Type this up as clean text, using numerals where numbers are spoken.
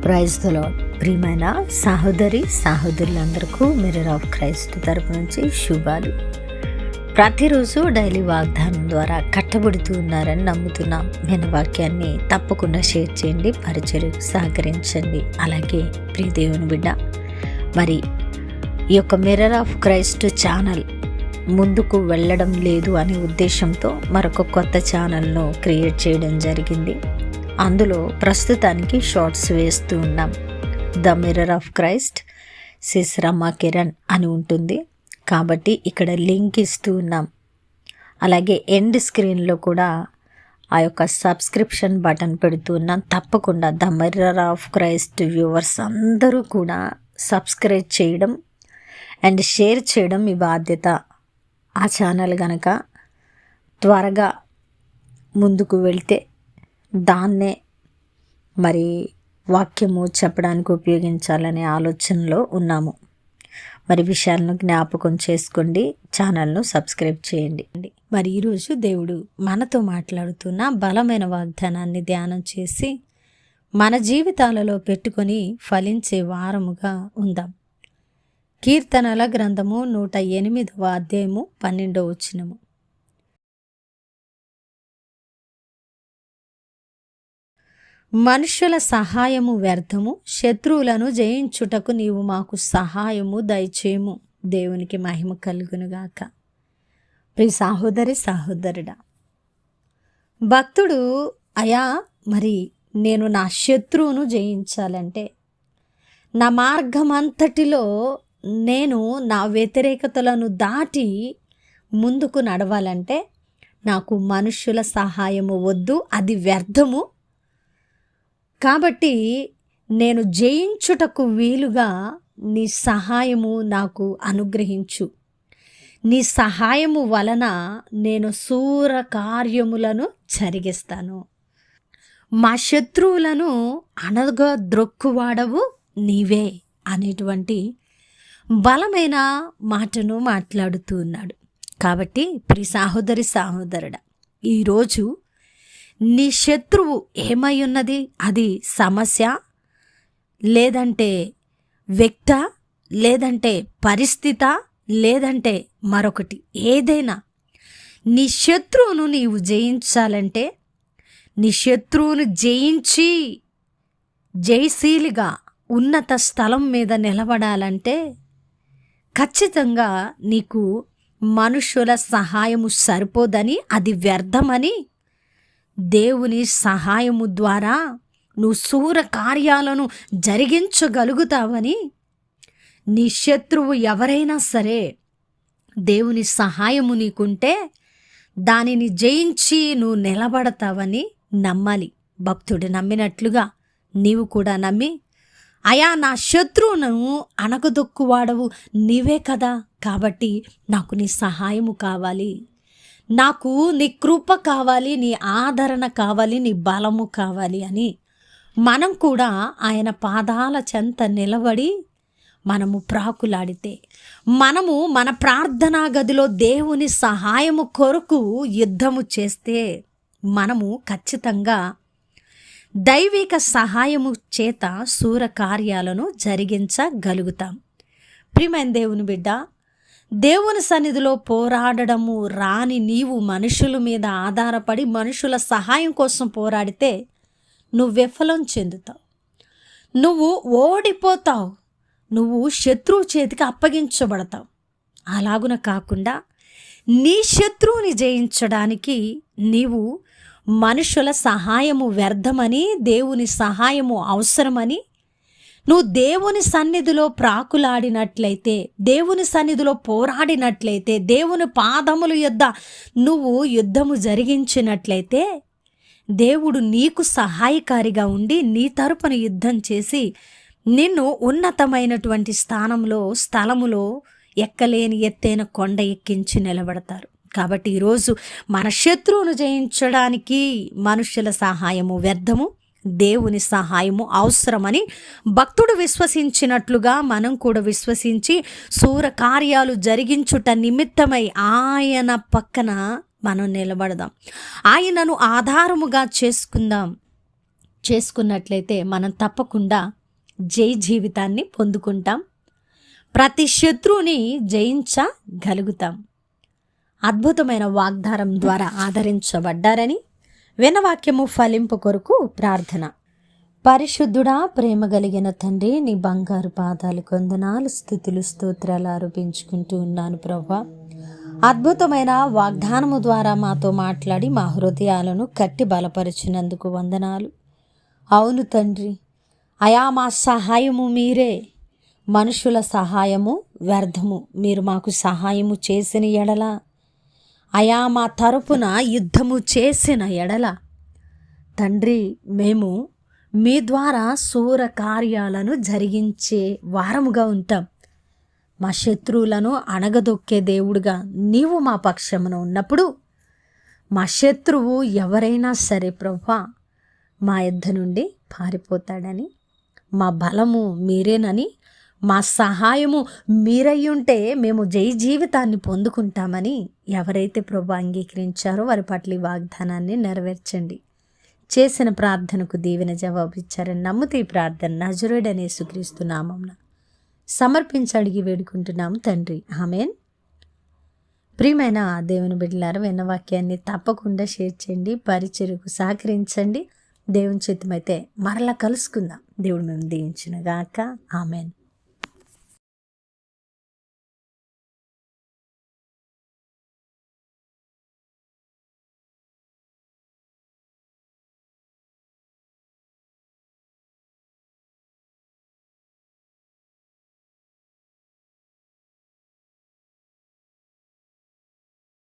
Praise the lord. ప్రియమైన సహోదరులందరికీ mirror of Christ తరపు నుంచి శుభాలు. ప్రతిరోజు డైలీ వాగ్దానం ద్వారా కట్టబడుతూ ఉన్నారని నమ్ముతున్నాం. నేను వాక్యాన్ని తప్పకుండా షేర్ చేయండి, పరిచర్యకు సహకరించండి. అలాగే ప్రియ దేవుని బిడ్డ, మరి ఈ యొక్క మిర్రర్ ఆఫ్ క్రైస్ట్ ఛానల్ ముందుకు వెళ్ళడం లేదు అనే ఉద్దేశంతో మరొక కొత్త ఛానల్ను క్రియేట్ చేయడం జరిగింది. అందులో ప్రస్తుతానికి షార్ట్స్ వేస్తూ ఉన్నాం. The mirror of crisis Rama Kiran అని ఉంటుంది. కాబట్టి ఇక్కడ లింక్ ఇస్తూ ఉన్నాం. అలాగే ఎండ్ స్క్రీన్లో కూడా ఆ యొక్క సబ్స్క్రిప్షన్ బటన్ పెడుతూ ఉన్నాం. తప్పకుండా the mirror of Christ viewers అందరూ కూడా సబ్స్క్రైబ్ చేయడం అండ్ షేర్ చేయడం మీ బాధ్యత. ఆ ఛానల్ కనుక త్వరగా ముందుకు వెళ్తే దాన్నే మరి వాక్యము చెప్పడానికి ఉపయోగించాలనే ఆలోచనలో ఉన్నాము. మరి విషయాలను జ్ఞాపకం చేసుకోండి, ఛానల్ను సబ్స్క్రైబ్ చేయండి. మరి ఈరోజు దేవుడు మనతో మాట్లాడుతున్న బలమైన వాగ్దానాన్ని ధ్యానం చేసి మన జీవితాలలో పెట్టుకొని ఫలించే వారముగా ఉందాం. కీర్తనల గ్రంథము 108వ అధ్యాయము 12వ వచనము. మనుష్యుల సహాయము వ్యర్థము, శత్రువులను జయించుటకు నీవు మాకు సహాయము దయచేయము. దేవునికి మహిమ కలుగునుగాక. ప్రియ సహోదరుడా, భక్తుడు అయా మరి నేను నా శత్రువును జయించాలంటే, నా మార్గమంతటిలో నేను నా వ్యతిరేకతలను దాటి ముందుకు నడవాలంటే నాకు మనుష్యుల సహాయము వద్దు, అది వ్యర్థము. కాబట్టి నేను జయించుటకు వీలుగా నీ సహాయము నాకు అనుగ్రహించు. నీ సహాయము వలన నేను శూర కార్యములను జరిగిస్తాను. మా శత్రువులను అణగద్రొక్కువాడవు నీవే అనేటువంటి బలమైన మాటను మాట్లాడుతూ ఉన్నాడు. కాబట్టి ప్రియ సహోదరుడా, ఈరోజు నీ శత్రువు ఏమై ఉన్నది? అది సమస్య, లేదంటే వ్యక్త, లేదంటే పరిస్థితి, లేదంటే మరొకటి ఏదైనా. నీ శత్రువును నీవు జయించాలంటే, నీ శత్రువును జయించి జయశీలిగా ఉన్నత స్థలం మీద నిలబడాలంటే ఖచ్చితంగా నీకు మనుషుల సహాయము సరిపోదని, అది వ్యర్థమని, దేవుని సహాయము ద్వారా నువ్వు శూర కార్యాలను జరిగించగలుగుతావని, నీ శత్రువు ఎవరైనా సరే దేవుని సహాయము నీకుంటే దానిని జయించి నువ్వు నిలబడతావని నమ్మాలి. భక్తుడు నమ్మినట్లుగా నీవు కూడా నమ్మి, అయా నా శత్రువును అణగదొక్కువాడవు నీవే కదా, కాబట్టి నాకు నీ సహాయము కావాలి, నాకు నీ కృప కావాలి, నీ ఆదరణ కావాలి, నీ బలము కావాలి అని మనం కూడా ఆయన పాదాల చెంత నిలబడి మనము ప్రాకులాడితే, మనము మన ప్రార్థనా గదిలో దేవుని సహాయము కొరకు యుద్ధము చేస్తే మనము ఖచ్చితంగా దైవిక సహాయము చేత శూర కార్యాలను జరిగించగలుగుతాం. ప్రియమైన దేవుని బిడ్డ, దేవుని సన్నిధిలో పోరాడడము రాని నీవు మనుషుల మీద ఆధారపడి మనుషుల సహాయం కోసం పోరాడితే నువ్వు విఫలం చెందుతావు, నువ్వు ఓడిపోతావు, నువ్వు శత్రువు చేతికి అప్పగించబడతావు. అలాగున కాకుండా నీ శత్రువుని జయించడానికి నీవు మనుషుల సహాయము వ్యర్థమని, దేవుని సహాయము అవసరమని నువ్వు దేవుని సన్నిధిలో ప్రాకులాడినట్లయితే, దేవుని సన్నిధిలో పోరాడినట్లయితే, దేవుని పాదముల యొద్ద నువ్వు యుద్ధము జరిగించినట్లయితే దేవుడు నీకు సహాయకారిగా ఉండి నీ తరపున యుద్ధం చేసి నిన్ను ఉన్నతమైనటువంటి స్థలములో ఎక్కలేని ఎత్తైన కొండ ఎక్కించి నిలబడతారు. కాబట్టి ఈరోజు మన శత్రువును జయించడానికి మనుషుల సహాయము వ్యర్థము, దేవుని సహాయము అవసరమని భక్తుడు విశ్వసించినట్లుగా మనం కూడా విశ్వసించి శూర కార్యాలు జరిగించుట నిమిత్తమై ఆయన పక్కన మనం నిలబడదాం, ఆయనను ఆధారముగా చేసుకుందాం. చేసుకున్నట్లయితే మనం తప్పకుండా జై జీవితాన్ని పొందుకుంటాం. ప్రతి శత్రువుని జయించగలుగుతాం. అద్భుతమైన వాగ్దానం ద్వారా ఆదరించబడ్డారని వినవాక్యము ఫలింపు కొరకు ప్రార్థన. పరిశుద్ధుడా, ప్రేమ కలిగిన తండ్రి, నీ బంగారు పాదాలు కొందనాలు, స్తుతులు, స్తోత్రాలు ఆరోపించుకుంటూ ఉన్నాను ప్రభా. అద్భుతమైన వాగ్దానము ద్వారా మాతో మాట్లాడి మా హృదయాలను కట్టి బలపరిచినందుకు వందనాలు. అవును తండ్రి, అయా మా సహాయము మీరే, మనుషుల సహాయము వ్యర్థము. మీరు మాకు సహాయము చేసిన ఎడల, అయా మా తరపున యుద్ధము చేసిన ఎడల తండ్రి, మేము మీ ద్వారా శూర కార్యాలను జరిగించే వారముగా ఉంటాం. మా శత్రువులను అణగదొక్కే దేవుడుగా నీవు మా పక్షమున ఉన్నప్పుడు మా శత్రువు ఎవరైనా సరే ప్రభా, మా యుద్ధ నుండి పారిపోతాడని, మా బలము మీరేనని, మా సహాయము మీరయ్యుంటే మేము జై జీవితాన్ని పొందుకుంటామని ఎవరైతే ప్రభా అంగీకరించారో వారి పట్ల ఈ వాగ్దానాన్ని నెరవేర్చండి. చేసిన ప్రార్థనకు దీవెన జవాబిచ్చారని నమ్ముతూ ఈ ప్రార్థన నజరేయుడైన యేసుక్రీస్తు నామమున సమర్పించి అడిగి వేడుకుంటున్నాము తండ్రి, ఆమేన్. ప్రియమైన దేవుని బిడ్డలారా, విన్న వాక్యాన్ని తప్పకుండా షేర్ చేయండి, పరిచర్యకు సహకరించండి. దేవుని చిత్తమైతే మరలా కలుసుకుందాం. దేవుడు మేము దీవించును గాక. ఆమేన్.